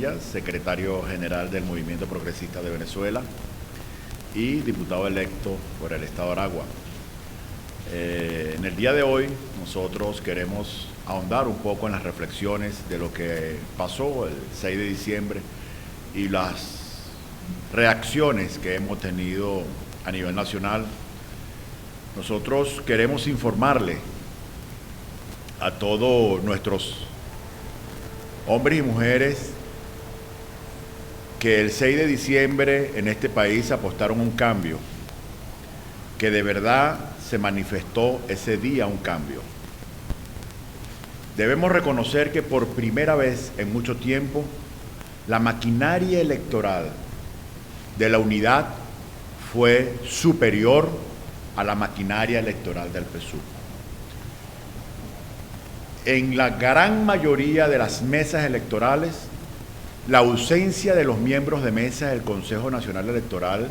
Secretario General del Movimiento Progresista de Venezuela y diputado electo por el Estado de Aragua. En el día de hoy nosotros queremos ahondar un poco en las reflexiones de lo que pasó el 6 de diciembre y las reacciones que hemos tenido a nivel nacional. Nosotros queremos informarle a todos nuestros hombres y mujeres que el 6 de diciembre en este país apostaron a un cambio, que de verdad se manifestó ese día un cambio. Debemos reconocer que por primera vez en mucho tiempo la maquinaria electoral de la unidad fue superior a la maquinaria electoral del PSUV. En la gran mayoría de las mesas electorales, la ausencia de los miembros de mesa del Consejo Nacional Electoral,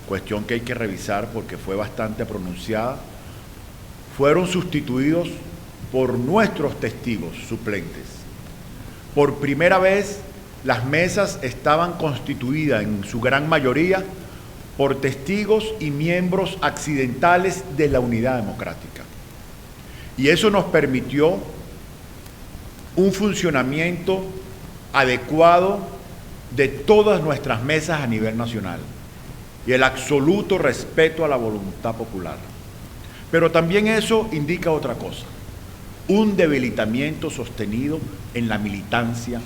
cuestión que hay que revisar porque fue bastante pronunciada, fueron sustituidos por nuestros testigos suplentes. Por primera vez, las mesas estaban constituidas en su gran mayoría por testigos y miembros accidentales de la unidad democrática. Y eso nos permitió un funcionamiento adecuado de todas nuestras mesas a nivel nacional y el absoluto respeto a la voluntad popular. Pero también eso indica otra cosa, un debilitamiento sostenido en la militancia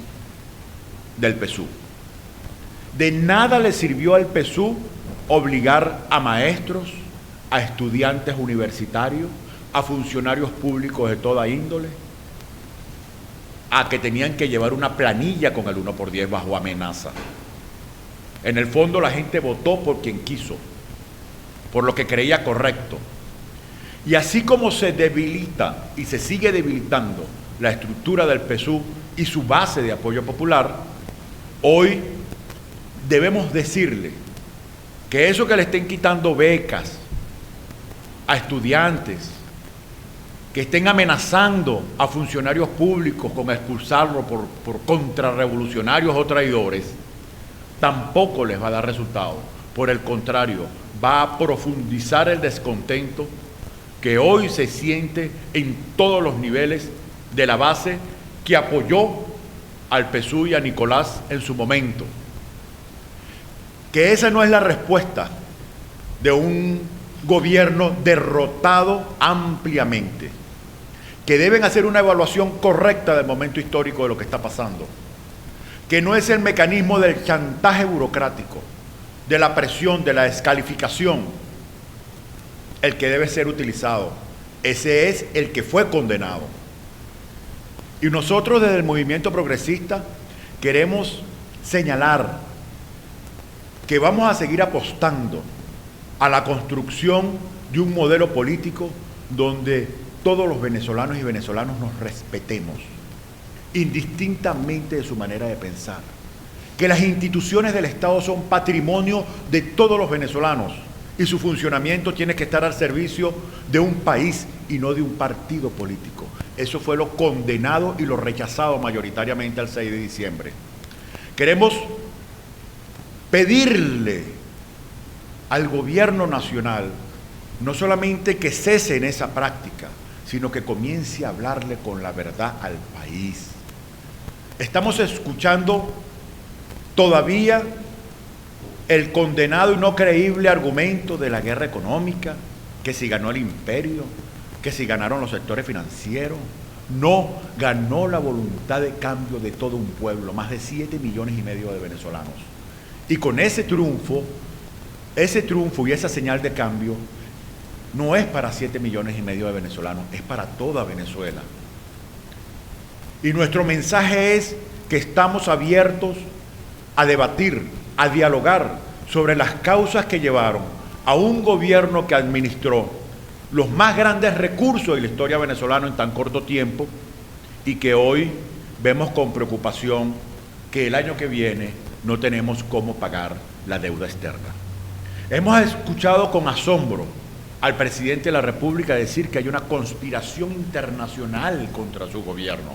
del PSUV. De nada le sirvió al PSUV obligar a maestros, a estudiantes universitarios, a funcionarios públicos de toda índole, a que tenían que llevar una planilla con el 1×10 bajo amenaza. En el fondo la gente votó por quien quiso, por lo que creía correcto. Y así como se debilita y se sigue debilitando la estructura del PSUV y su base de apoyo popular, hoy debemos decirle que eso que le estén quitando becas a estudiantes, que estén amenazando a funcionarios públicos con expulsarlos por contrarrevolucionarios o traidores, tampoco les va a dar resultado. Por el contrario, va a profundizar el descontento que hoy se siente en todos los niveles de la base que apoyó al PSUV y a Nicolás en su momento. Que esa no es la respuesta de un gobierno derrotado ampliamente, que deben hacer una evaluación correcta del momento histórico de lo que está pasando, que no es el mecanismo del chantaje burocrático, de la presión, de la descalificación, el que debe ser utilizado. Ese es el que fue condenado. Y nosotros desde el movimiento progresista queremos señalar que vamos a seguir apostando a la construcción de un modelo político donde todos los venezolanos y venezolanas nos respetemos, indistintamente de su manera de pensar, que las instituciones del Estado son patrimonio de todos los venezolanos y su funcionamiento tiene que estar al servicio de un país y no de un partido político. Eso fue lo condenado y lo rechazado mayoritariamente el 6 de diciembre. Queremos pedirle al gobierno nacional no solamente que cese en esa práctica, sino que comience a hablarle con la verdad al país. Estamos escuchando todavía el condenado y no creíble argumento de la guerra económica, que si ganó el imperio, que si ganaron los sectores financieros. No, ganó la voluntad de cambio de todo un pueblo, más de 7,5 millones de venezolanos. Y con ese triunfo y esa señal de cambio no es para 7,5 millones de venezolanos, es para toda Venezuela. Y nuestro mensaje es que estamos abiertos a debatir, a dialogar sobre las causas que llevaron a un gobierno que administró los más grandes recursos de la historia venezolana en tan corto tiempo y que hoy vemos con preocupación que el año que viene no tenemos cómo pagar la deuda externa. Hemos escuchado con asombro al presidente de la República decir que hay una conspiración internacional contra su gobierno.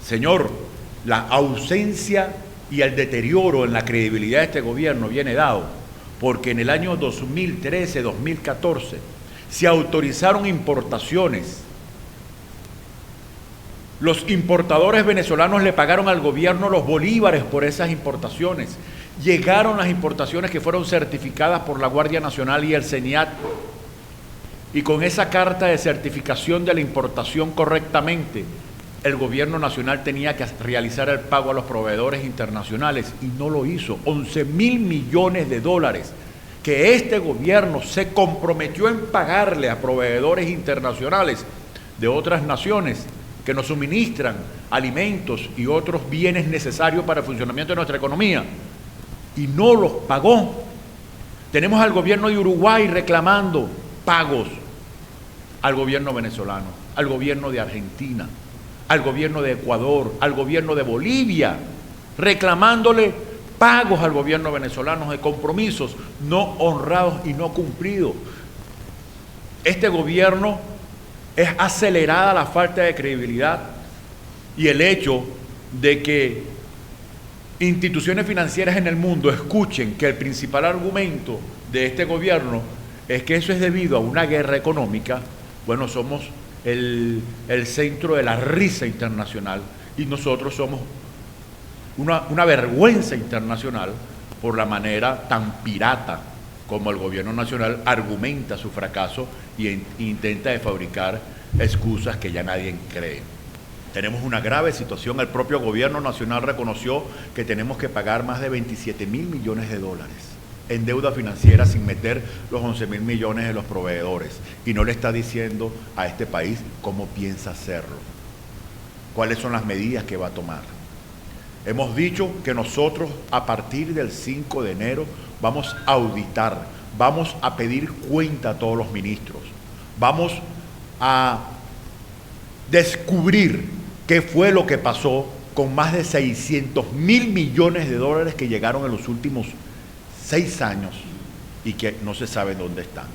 Señor, la ausencia y el deterioro en la credibilidad de este gobierno viene dado porque en el año 2013-2014 se autorizaron importaciones. Los importadores venezolanos le pagaron al gobierno los bolívares por esas importaciones. Llegaron las importaciones que fueron certificadas por la Guardia Nacional y el CENIAT. Y con esa carta de certificación de la importación correctamente, el gobierno nacional tenía que realizar el pago a los proveedores internacionales y no lo hizo. 11.000 millones de dólares que este gobierno se comprometió en pagarle a proveedores internacionales de otras naciones que nos suministran alimentos y otros bienes necesarios para el funcionamiento de nuestra economía, y no los pagó. Tenemos al gobierno de Uruguay reclamando pagos al gobierno venezolano, al gobierno de Argentina, al gobierno de Ecuador, al gobierno de Bolivia, reclamándole pagos al gobierno venezolano de compromisos no honrados y no cumplidos. Este gobierno es acelerada la falta de credibilidad y el hecho de que instituciones financieras en el mundo escuchen que el principal argumento de este gobierno es que eso es debido a una guerra económica. Bueno, somos el centro de la risa internacional y nosotros somos una vergüenza internacional por la manera tan pirata como el gobierno nacional argumenta su fracaso e intenta de fabricar excusas que ya nadie cree. Tenemos una grave situación. El propio gobierno nacional reconoció que tenemos que pagar más de 27.000 millones de dólares en deuda financiera sin meter los 11.000 millones de los proveedores, y no le está diciendo a este país cómo piensa hacerlo, cuáles son las medidas que va a tomar. Hemos dicho que nosotros a partir del 5 de enero vamos a auditar, vamos a pedir cuenta a todos los ministros, vamos a descubrir qué fue lo que pasó con más de 600.000 millones de dólares que llegaron en los últimos 6 años y que no se sabe dónde están.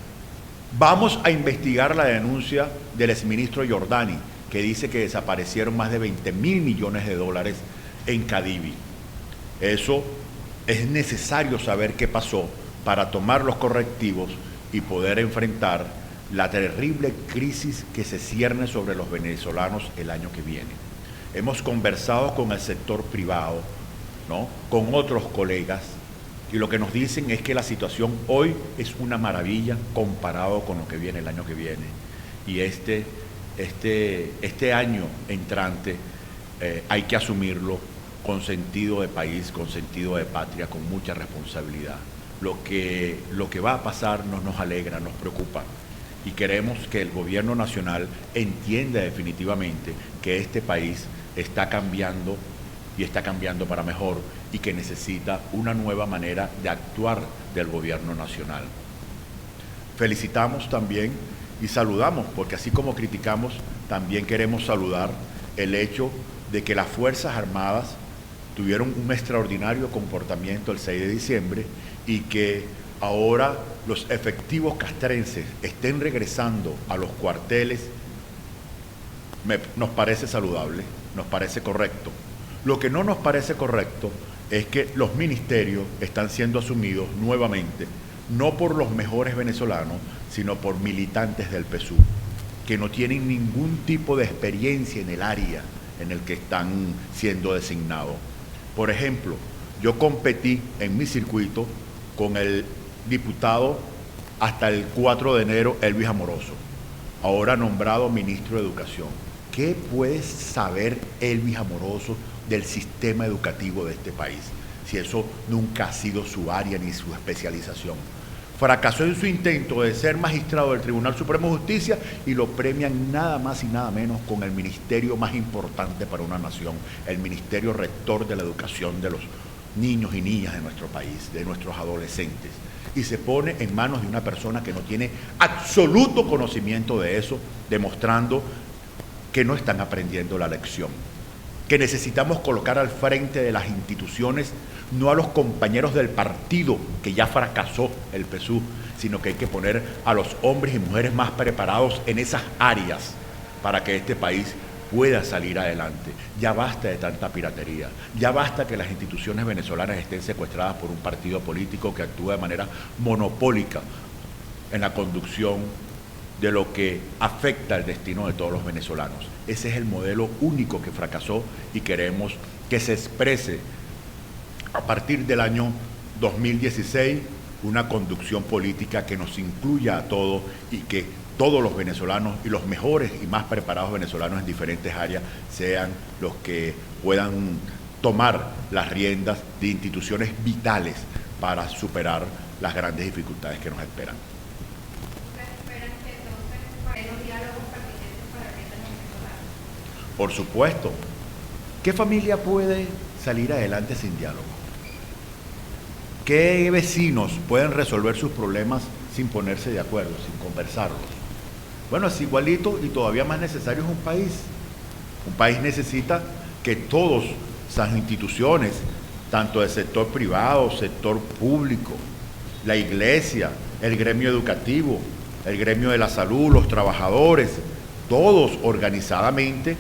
Vamos a investigar la denuncia del exministro Giordani, que dice que desaparecieron más de 20.000 millones de dólares en Cadivi. Eso es necesario saber qué pasó para tomar los correctivos y poder enfrentar la terrible crisis que se cierne sobre los venezolanos el año que viene. Hemos conversado con el sector privado, ¿no?, con otros colegas, y lo que nos dicen es que la situación hoy es una maravilla comparado con lo que viene el año que viene. Y este año entrante hay que asumirlo con sentido de país, con sentido de patria, con mucha responsabilidad. Lo que va a pasar no nos alegra, nos preocupa, y queremos que el gobierno nacional entienda definitivamente que este país está cambiando y está cambiando para mejor y que necesita una nueva manera de actuar del gobierno nacional. Felicitamos también y saludamos, porque así como criticamos, también queremos saludar el hecho de que las Fuerzas Armadas tuvieron un extraordinario comportamiento el 6 de diciembre y que ahora los efectivos castrenses estén regresando a los cuarteles. Nos parece saludable, nos parece correcto. Lo que no nos parece correcto es que los ministerios están siendo asumidos nuevamente, no por los mejores venezolanos, sino por militantes del PSUV, que no tienen ningún tipo de experiencia en el área en el que están siendo designados. Por ejemplo, yo competí en mi circuito con el diputado hasta el 4 de enero, Elvis Amoroso, ahora nombrado ministro de Educación. ¿Qué puede saber Elvis Amoroso del sistema educativo de este país, si eso nunca ha sido su área ni su especialización? Fracasó en su intento de ser magistrado del Tribunal Supremo de Justicia y lo premian nada más y nada menos con el ministerio más importante para una nación, el ministerio rector de la educación de los niños y niñas de nuestro país, de nuestros adolescentes, y se pone en manos de una persona que no tiene absoluto conocimiento de eso, demostrando que no están aprendiendo la lección, que necesitamos colocar al frente de las instituciones no a los compañeros del partido, que ya fracasó el PSUV, sino que hay que poner a los hombres y mujeres más preparados en esas áreas para que este país pueda salir adelante. Ya basta de tanta piratería, ya basta que las instituciones venezolanas estén secuestradas por un partido político que actúa de manera monopólica en la conducción de lo que afecta el destino de todos los venezolanos. Ese es el modelo único que fracasó y queremos que se exprese a partir del año 2016 una conducción política que nos incluya a todos y que todos los venezolanos y los mejores y más preparados venezolanos en diferentes áreas sean los que puedan tomar las riendas de instituciones vitales para superar las grandes dificultades que nos esperan. Por supuesto. ¿Qué familia puede salir adelante sin diálogo? ¿Qué vecinos pueden resolver sus problemas sin ponerse de acuerdo, sin conversarlos? Bueno, es igualito y todavía más necesario es un país. Un país necesita que todas esas instituciones, tanto del sector privado, sector público, la iglesia, el gremio educativo, el gremio de la salud, los trabajadores, todos organizadamente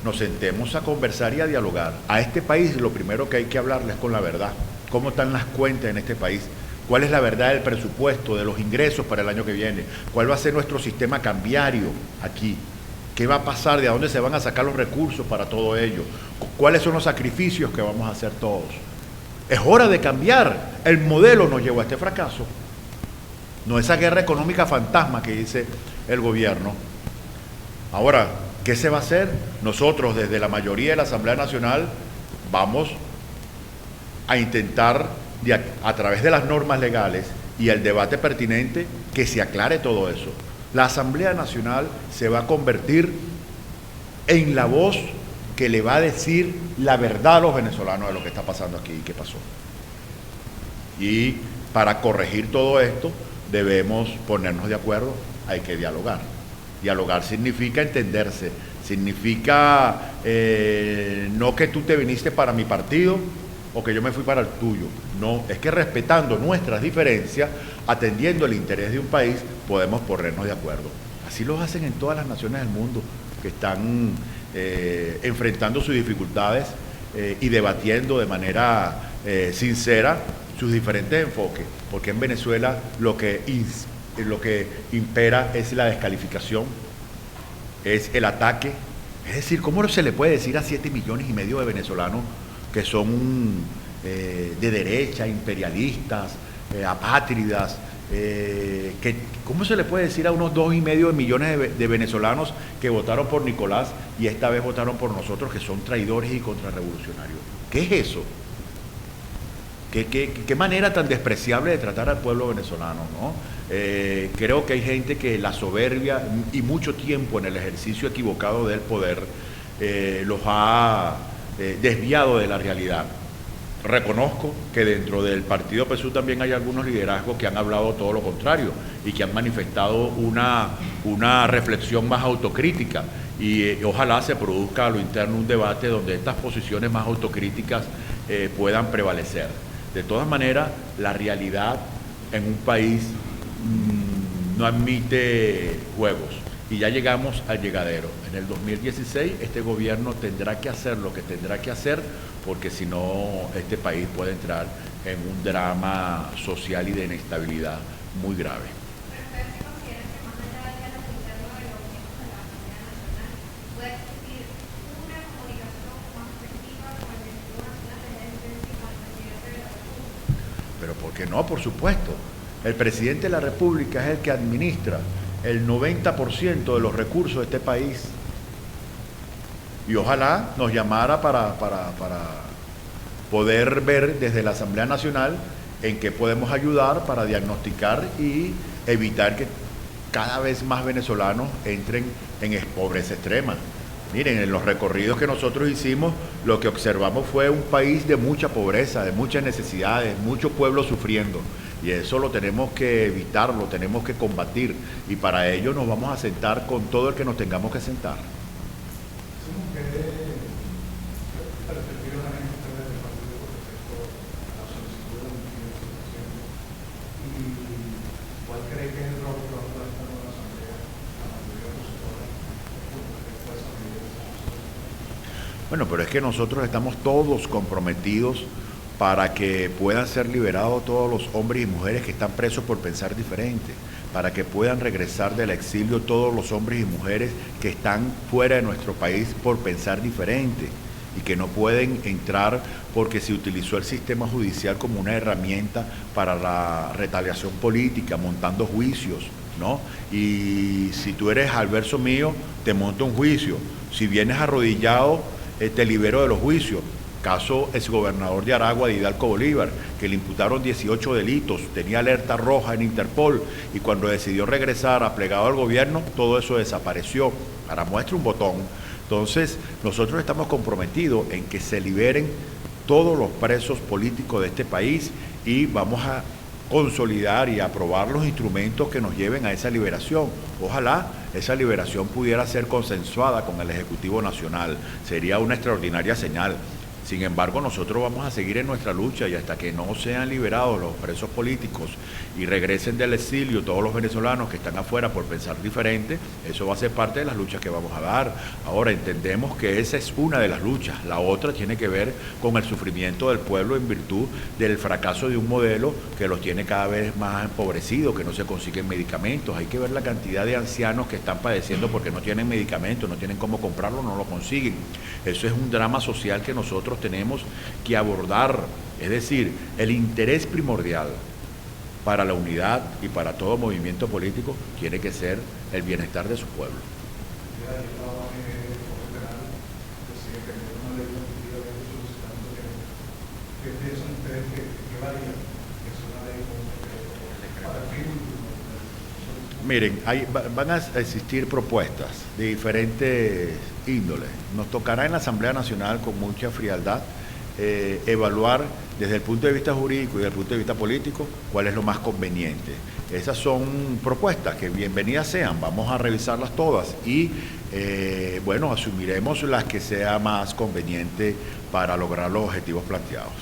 nos sentemos a conversar y a dialogar. A este país lo primero que hay que hablarles es con la verdad. ¿Cómo están las cuentas en este país? ¿Cuál es la verdad del presupuesto, de los ingresos para el año que viene? ¿Cuál va a ser nuestro sistema cambiario aquí? ¿Qué va a pasar? ¿De dónde se van a sacar los recursos para todo ello? ¿Cuáles son los sacrificios que vamos a hacer todos? Es hora de cambiar. El modelo nos llevó a este fracaso. No esa guerra económica fantasma que dice el gobierno. Ahora, ¿qué se va a hacer? Nosotros, desde la mayoría de la Asamblea Nacional, vamos a intentar, a través de las normas legales y el debate pertinente, que se aclare todo eso. La Asamblea Nacional se va a convertir en la voz que le va a decir la verdad a los venezolanos de lo que está pasando aquí y qué pasó. Y para corregir todo esto, debemos ponernos de acuerdo, hay que dialogar. Dialogar significa entenderse, significa no que tú te viniste para mi partido o que yo me fui para el tuyo. No, es que respetando nuestras diferencias, atendiendo el interés de un país, podemos ponernos de acuerdo. Así lo hacen en todas las naciones del mundo que están enfrentando sus dificultades y debatiendo de manera sincera sus diferentes enfoques, porque en Venezuela lo que impera es la descalificación, es el ataque. Es decir, ¿cómo se le puede decir a 7,5 millones de venezolanos que son de derecha, imperialistas, apátridas? ¿Cómo se le puede decir a unos 2,5 millones de venezolanos que votaron por Nicolás y esta vez votaron por nosotros, que son traidores y contrarrevolucionarios? ¿Qué es eso? ¿Qué manera tan despreciable de tratar al pueblo venezolano, ¿no? Creo que hay gente que la soberbia y mucho tiempo en el ejercicio equivocado del poder los ha desviado de la realidad. Reconozco que dentro del partido PSUV también hay algunos liderazgos que han hablado todo lo contrario y que han manifestado una reflexión más autocrítica y ojalá se produzca a lo interno un debate donde estas posiciones más autocríticas puedan prevalecer. De todas maneras, la realidad en un país no admite juegos y ya llegamos al llegadero. En el 2016 este gobierno tendrá que hacer lo que tendrá que hacer, porque si no este país puede entrar en un drama social y de inestabilidad muy grave. Pero ¿por qué no? Por supuesto. El presidente de la República es el que administra el 90% de los recursos de este país. Y ojalá nos llamara para poder ver desde la Asamblea Nacional en qué podemos ayudar para diagnosticar y evitar que cada vez más venezolanos entren en pobreza extrema. Miren, en los recorridos que nosotros hicimos, lo que observamos fue un país de mucha pobreza, de muchas necesidades, muchos pueblos sufriendo. Y eso lo tenemos que evitar, lo tenemos que combatir. Y para ello nos vamos a sentar con todo el que nos tengamos que sentar. Bueno, pero es que nosotros estamos todos comprometidos para que puedan ser liberados todos los hombres y mujeres que están presos por pensar diferente, para que puedan regresar del exilio todos los hombres y mujeres que están fuera de nuestro país por pensar diferente y que no pueden entrar porque se utilizó el sistema judicial como una herramienta para la retaliación política, montando juicios, ¿no? Y si tú eres adverso mío, te monto un juicio. Si vienes arrodillado, te libero de los juicios. Caso exgobernador de Aragua, de Hidalgo Bolívar, que le imputaron 18 delitos, tenía alerta roja en Interpol y cuando decidió regresar aplegado al gobierno, todo eso desapareció. Para muestra un botón. Entonces, nosotros estamos comprometidos en que se liberen todos los presos políticos de este país y vamos a consolidar y aprobar los instrumentos que nos lleven a esa liberación. Ojalá esa liberación pudiera ser consensuada con el Ejecutivo Nacional. Sería una extraordinaria señal. Sin embargo, nosotros vamos a seguir en nuestra lucha y hasta que no sean liberados los presos políticos y regresen del exilio todos los venezolanos que están afuera por pensar diferente, eso va a ser parte de las luchas que vamos a dar. Ahora entendemos que esa es una de las luchas. La otra tiene que ver con el sufrimiento del pueblo en virtud del fracaso de un modelo que los tiene cada vez más empobrecidos, que no se consiguen medicamentos. Hay que ver la cantidad de ancianos que están padeciendo porque no tienen medicamentos, no tienen cómo comprarlo, no lo consiguen. Eso es un drama social que nosotros tenemos que abordar, es decir, el interés primordial para la unidad y para todo movimiento político tiene que ser el bienestar de su pueblo. Miren, van a existir propuestas de diferentes índoles. Nos tocará en la Asamblea Nacional con mucha frialdad evaluar desde el punto de vista jurídico y desde el punto de vista político cuál es lo más conveniente. Esas son propuestas que bienvenidas sean, vamos a revisarlas todas y bueno, asumiremos las que sea más conveniente para lograr los objetivos planteados.